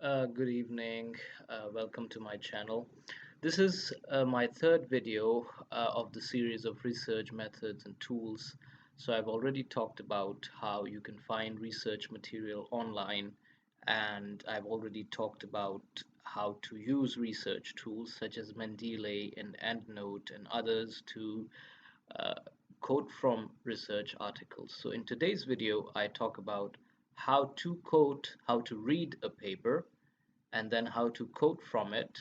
Good evening. Welcome to my channel. This is my third video of the series of research methods and tools. So I've already talked about how you can find research material online, and I've already talked about how to use research tools such as Mendeley and EndNote and others to uh, quote from research articles. So in today's video, I talk about how to quote, how to read a paper, and then how to quote from it,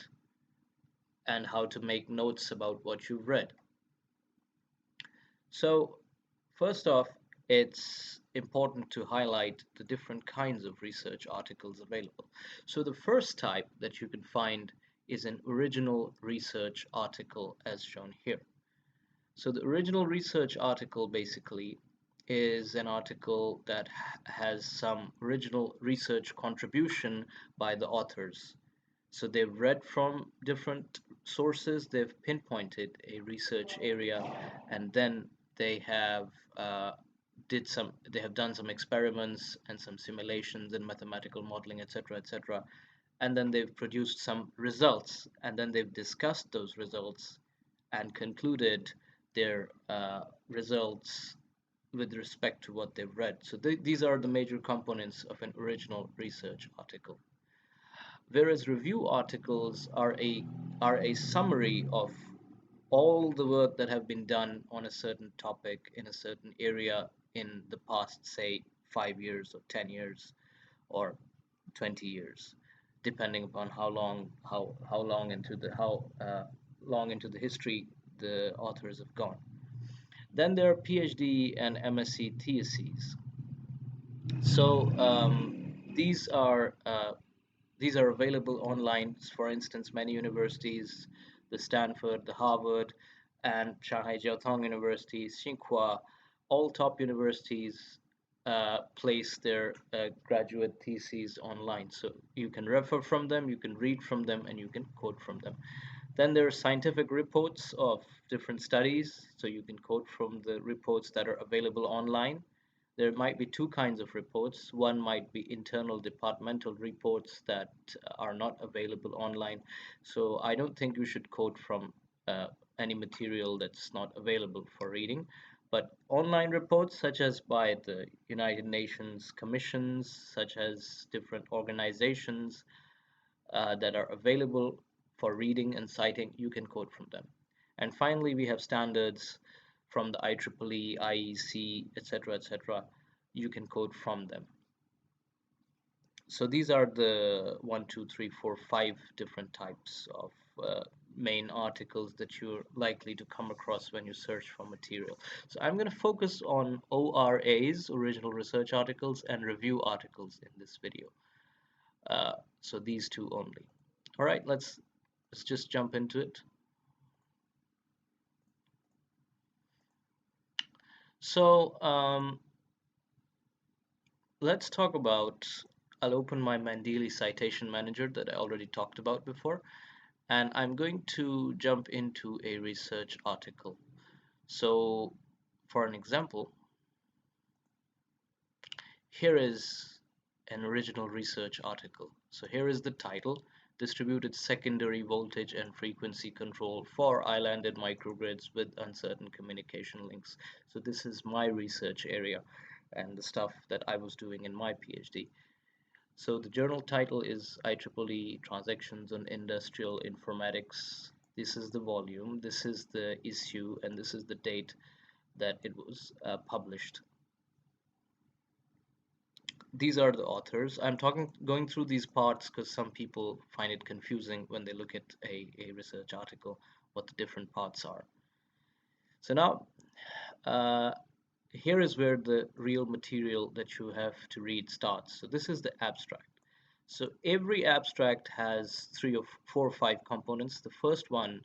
and how to make notes about what you've read. So, first off, it's important to highlight the different kinds of research articles available. So, the first type that you can find is an original research article as shown here. So, the original research article basically is an article that has some original research contribution by the authors. So they've read from different sources, they've pinpointed a research area, and then they have they have done some experiments and some simulations and mathematical modeling, etc., etc. And then they've produced some results, and then they've discussed those results and concluded their results with respect to what they've read. So these are the major components of an original research article, whereas review articles are a summary of all the work that have been done on a certain topic in a certain area in the past, say 5 years or 10 years or 20 years, depending upon how long into the how long into the history the authors have gone. Then there are PhD and MSc theses. So these are available online. For instance, many universities, the Stanford, the Harvard, and Shanghai Jiaotong University, Tsinghua, all top universities place their graduate theses online. So you can refer from them, you can read from them, and you can quote from them. Then there are scientific reports of different studies. So you can quote from the reports that are available online. There might be two kinds of reports. One might be internal departmental reports that are not available online. So I don't think you should quote from uh, any material that's not available for reading. But online reports, such as by the United Nations commissions, such as different organizations that are available for reading and citing, you can quote from them. And finally, we have standards from the IEEE, IEC, etc., etc. You can quote from them. So these are the one, two, three, four, five different types of main articles that you're likely to come across when you search for material. So I'm going to focus on ORAs, original research articles, and review articles in this video. So these two only. All right, let's just jump into it. So let's talk about, I'll open my Mendeley citation manager that I already talked about before, and I'm going to jump into a research article. So for an example, here is an original research article. So here is the title: Distributed Secondary Voltage and Frequency Control for Islanded Microgrids with Uncertain Communication Links. So this is my research area and the stuff that I was doing in my PhD. So the journal title is IEEE Transactions on Industrial Informatics. This is the volume, this is the issue, and this is the date that it was published. These are the authors. I'm going through these parts because some people find it confusing when they look at a research article, what the different parts are. So now, uh, here is where the real material that you have to read starts. So this is the abstract. So every abstract has three or four or five components. The first one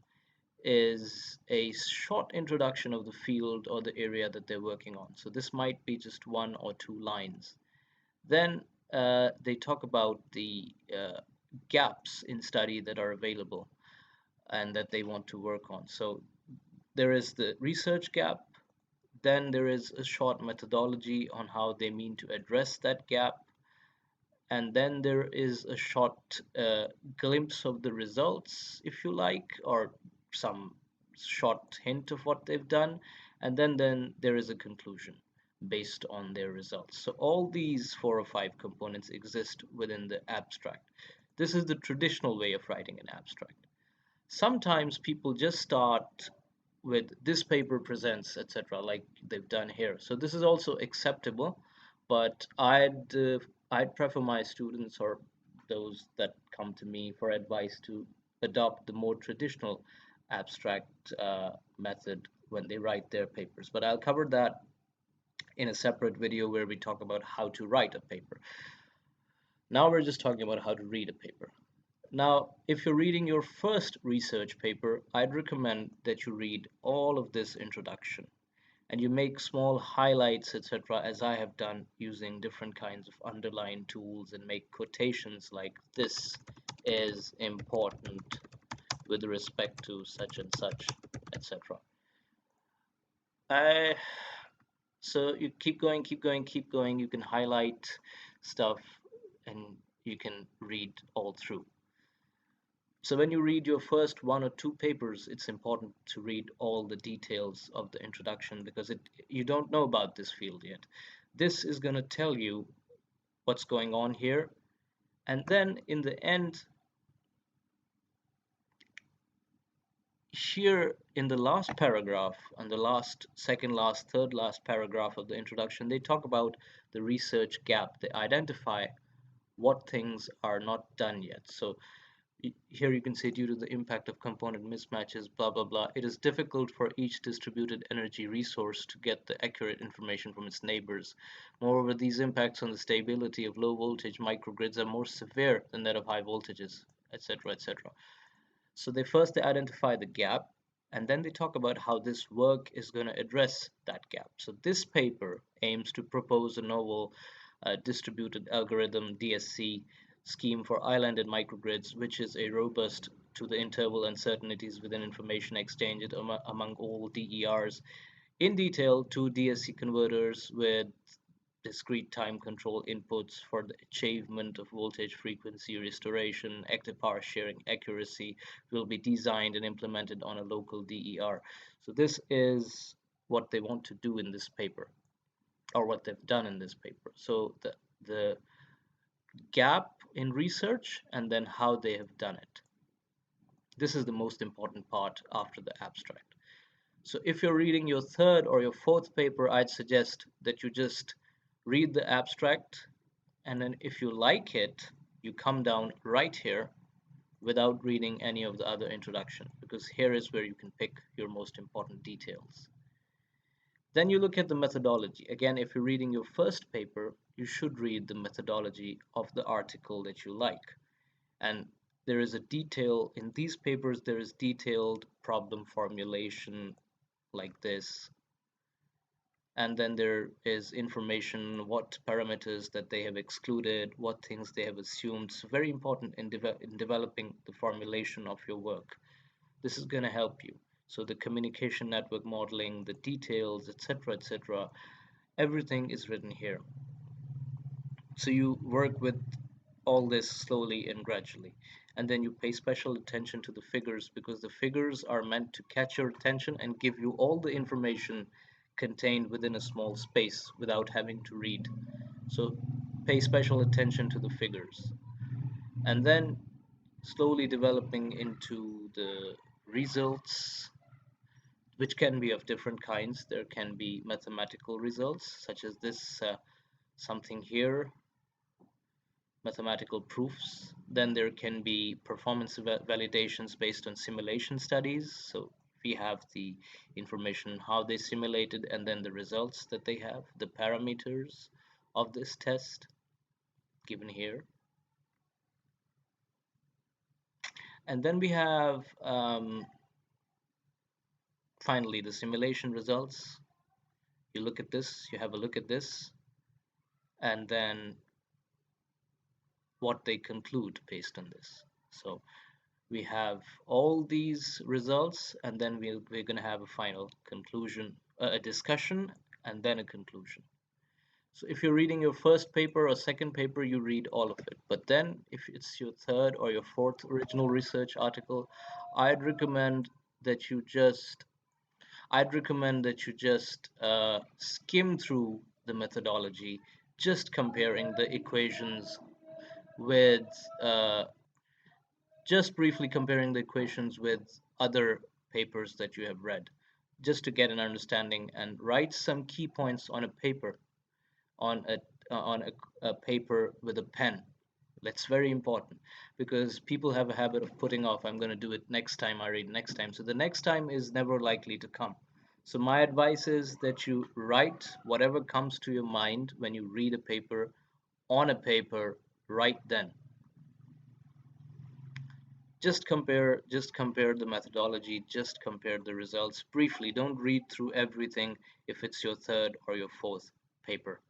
is a short introduction of the field or the area that they're working on. So this might be just one or two lines. Then they talk about the gaps in study that are available and that they want to work on. So there is the research gap, then there is a short methodology on how they mean to address that gap, and then there is a short glimpse of the results, if you like, or some short hint of what they've done, and then there is a conclusion based on their results. So all these four or five components exist within the abstract. This is the traditional way of writing an abstract. Sometimes people just start with this paper presents, etc., like they've done here. So this is also acceptable, but I'd prefer my students or those that come to me for advice to adopt the more traditional abstract method when they write their papers. But I'll cover that in a separate video where we talk about how to write a paper. Now we're just talking about how to read a paper. Now, if you're reading your first research paper, I'd recommend that you read all of this introduction and you make small highlights, etc., as I have done using different kinds of underline tools and make quotations like this is important with respect to such and such, etc. I So you keep going, keep going, keep going. You can highlight stuff and you can read all through. So when you read your first one or two papers, it's important to read all the details of the introduction because you don't know about this field yet. This is going to tell you what's going on here. And then in the end, here in the last paragraph, on the last, second last, third last paragraph of the introduction, they talk about the research gap. They identify what things are not done yet. So here you can say due to the impact of component mismatches, blah, blah, blah, it is difficult for each distributed energy resource to get the accurate information from its neighbors. Moreover, these impacts on the stability of low voltage microgrids are more severe than that of high voltages, etc., etc. So they identify the gap and then they talk about how this work is going to address that gap. So this paper aims to propose a novel distributed algorithm DSC scheme for islanded microgrids, which is a robust to the interval uncertainties within information exchanged among all DERs. In detail, two DSC converters with discrete time control inputs for the achievement of voltage frequency restoration, active power sharing accuracy will be designed and implemented on a local DER. So this is what they want to do in this paper, or what they've done in this paper. So the gap in research and then how they have done it. This is the most important part after the abstract. So if you're reading your third or your fourth paper, I'd suggest that you just read the abstract, and then if you like it, you come down right here without reading any of the other introduction, because here is where you can pick your most important details. Then you look at the methodology. Again, if you're reading your first paper, you should read the methodology of the article that you like. And there is a detail in these papers, there is detailed problem formulation like this, and then there is information what parameters that they have excluded, what things they have assumed. So very important in developing the formulation of your work. This is going to help you. So the communication network modeling, the details, etc., etc., everything is written here. So you work with all this slowly and gradually, and then you pay special attention to the figures because the figures are meant to catch your attention and give you all the information contained within a small space without having to read. So pay special attention to the figures, and then slowly developing into the results, which can be of different kinds. There can be mathematical results such as this something here, mathematical proofs. Then there can be performance validations based on simulation studies. So we have the information how they simulated and then the results that they have, the parameters of this test given here. And then we have finally the simulation results. You look at this, you have a look at this, and then what they conclude based on this. So we have all these results, and then we're going to have a final conclusion, a discussion, and then a conclusion. So if you're reading your first paper or second paper, you read all of it. But then if it's your third or your fourth original research article, I'd recommend that you just I'd recommend that you just skim through the methodology, just comparing the equations with just briefly comparing the equations with other papers that you have read, just to get an understanding, and write some key points on a paper, on a paper with a pen. That's very important because people have a habit of putting off, I'm going to do it next time, I read next time. So the next time is never likely to come. So my advice is that you write whatever comes to your mind when you read a paper on a paper right then. Just compare the methodology, just compare the results briefly. Don't read through everything if it's your third or your fourth paper.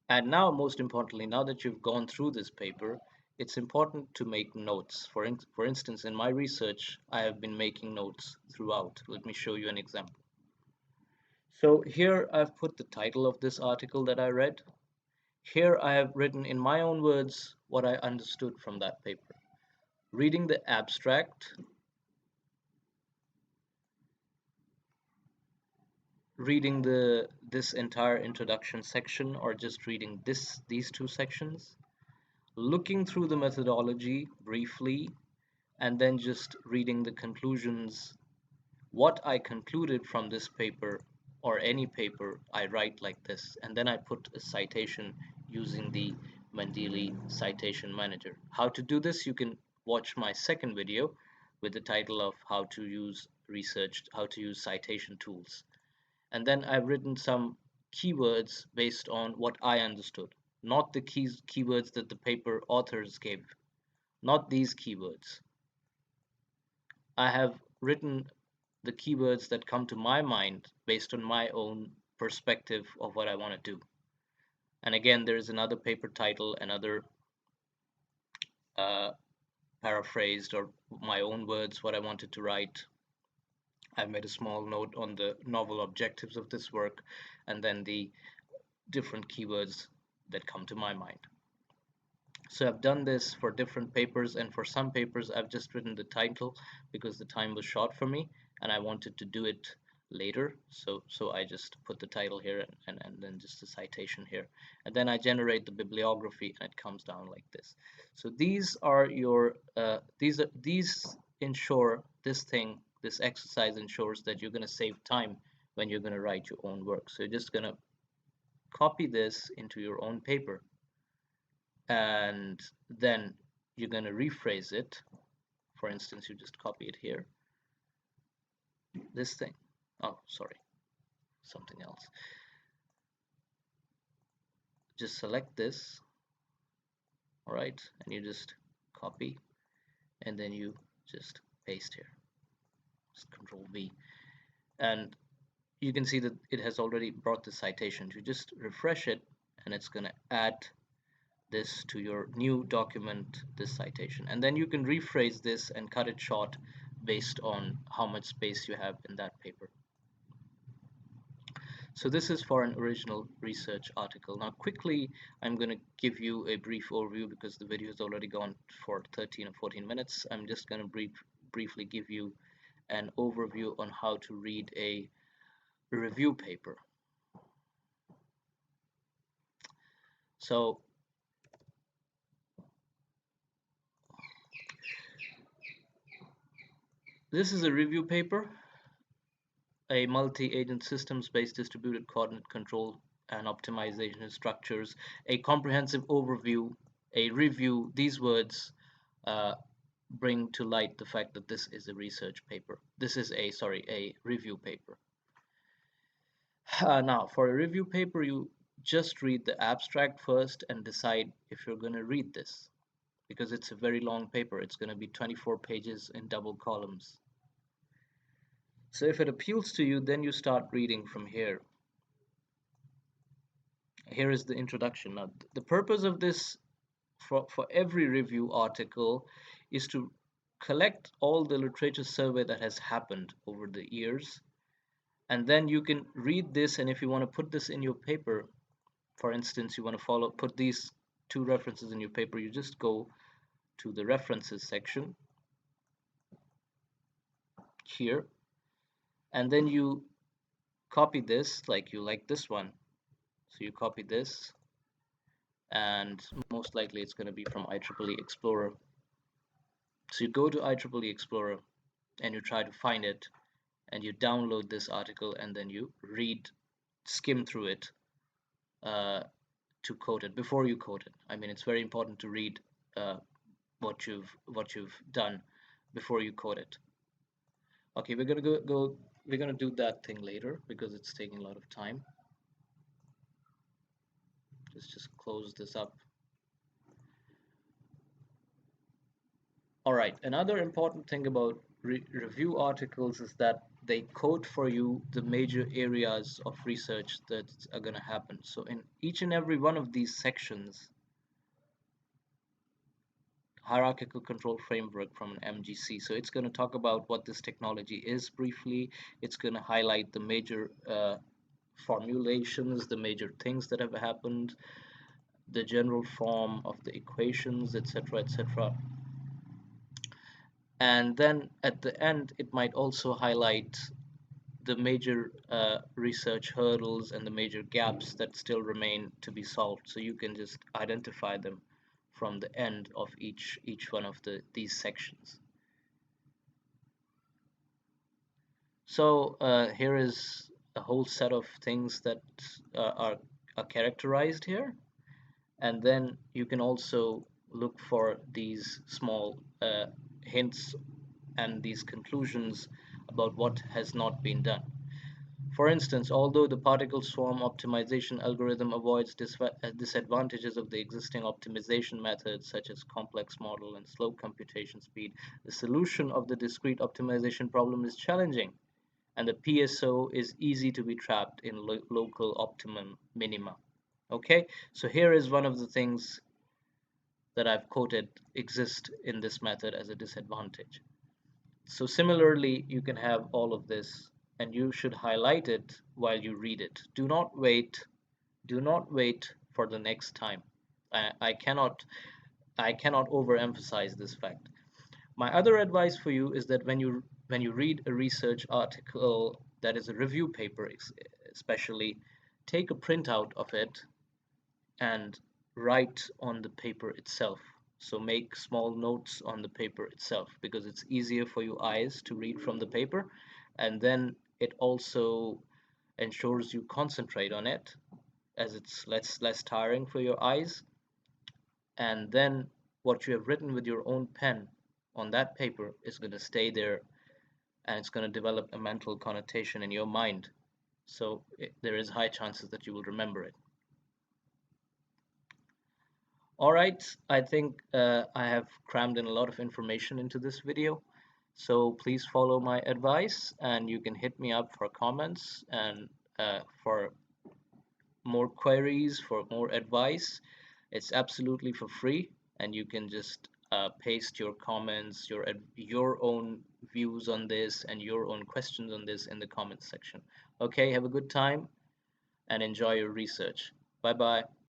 And now, most importantly, now that you've gone through this paper, it's important to make notes. For instance, in my research, I have been making notes throughout. Let me show you an example. So here I've put the title of this article that I read. Here I have written in my own words what I understood from that paper. Reading the abstract, reading this entire introduction section, or just reading these two sections, looking through the methodology briefly, and then just reading the conclusions. What I concluded from this paper or any paper, I write like this, and then I put a citation using the Mendeley Citation Manager. How to do this, you can watch my second video with the title of how to use citation tools. And then I've written some keywords based on what I understood, not the keywords that the paper authors gave, not these keywords. I have written the keywords that come to my mind based on my own perspective of what I want to do. And again, there is another paper title, another uh, paraphrased or my own words, what I wanted to write. I've made a small note on the novel objectives of this work, and then the different keywords that come to my mind. So I've done this for different papers, and for some papers I've just written the title because the time was short for me and I wanted to do it later. So I just put the title here and then just a citation here. And then I generate the bibliography and it comes down like this. So these are your these ensure this exercise ensures that you're going to save time when you're going to write your own work. So you're just going to copy this into your own paper, and then you're going to rephrase it. For instance, you just copy it here, this thing. Oh, sorry, something else. Just select this, all right, and you just copy, and then you just paste here. Just Control V, and you can see that it has already brought the citation. You just refresh it, and it's going to add this to your new document, this citation, and then you can rephrase this and cut it short based on how much space you have in that paper. So this is for an original research article. Now quickly, I'm going to give you a brief overview because the video has already gone for 13 or 14 minutes. I'm just going to briefly give you an overview on how to read a review paper. So this is a review paper, a multi-agent systems-based distributed coordinate control and optimization structures, a comprehensive overview, a review. These words bring to light the fact that this is a research paper. This is a review paper. Now, for a review paper, you just read the abstract first and decide if you're going to read this, because it's a very long paper. It's going to be 24 pages in double columns. So if it appeals to you, then you start reading from here. Here is the introduction. Now, the purpose of this for every review article is to collect all the literature survey that has happened over the years And then you can read this, and if you want to put this in your paper, for instance, you want to put these two references in your paper, you just go to the references section here, and then you copy this, like you like this one. So you copy this, and most likely it's going to be from IEEE Explorer. So you go to IEEE Explorer and you try to find it, and you download this article, and then you skim through it uh, to code it before you code it. I mean, it's very important to read uh, what you've done before you code it. Okay, we're gonna go. We're gonna do that thing later because it's taking a lot of time. Just close this up. All right. Another important thing about review articles is that they code for you the major areas of research that are going to happen. So in each and every one of these sections, hierarchical control framework from an MGC. So it's going to talk about what this technology is briefly. It's going to highlight the major formulations, the major things that have happened, the general form of the equations, etc., etc. And then at the end, it might also highlight the major research hurdles and the major gaps that still remain to be solved. So you can just identify them from the end of each one of these sections. So here is a whole set of things that are characterized here, and then you can also look for these small hints and these conclusions about what has not been done. For instance, although the particle swarm optimization algorithm avoids disadvantages of the existing optimization methods such as complex model and slow computation speed, the solution of the discrete optimization problem is challenging, and the PSO is easy to be trapped in local optimum minima. Okay, so here is one of the things that I've quoted exist in this method as a disadvantage. So similarly, you can have all of this, and you should highlight it while you read it. Do not wait for the next time. I cannot overemphasize this fact. My other advice for you is that when you read a research article that is a review paper, especially, take a printout of it and write on the paper itself. So make small notes on the paper itself because it's easier for your eyes to read from the paper, and then it also ensures you concentrate on it as it's less tiring for your eyes. And then what you have written with your own pen on that paper is going to stay there, and it's going to develop a mental connotation in your mind. So there is high chances that you will remember it. All right, I think I have crammed in a lot of information into this video. So please follow my advice, and you can hit me up for comments and for more queries, for more advice. It's absolutely for free, and you can just paste your comments, your own views on this, and your own questions on this in the comments section. Okay, have a good time and enjoy your research. Bye bye.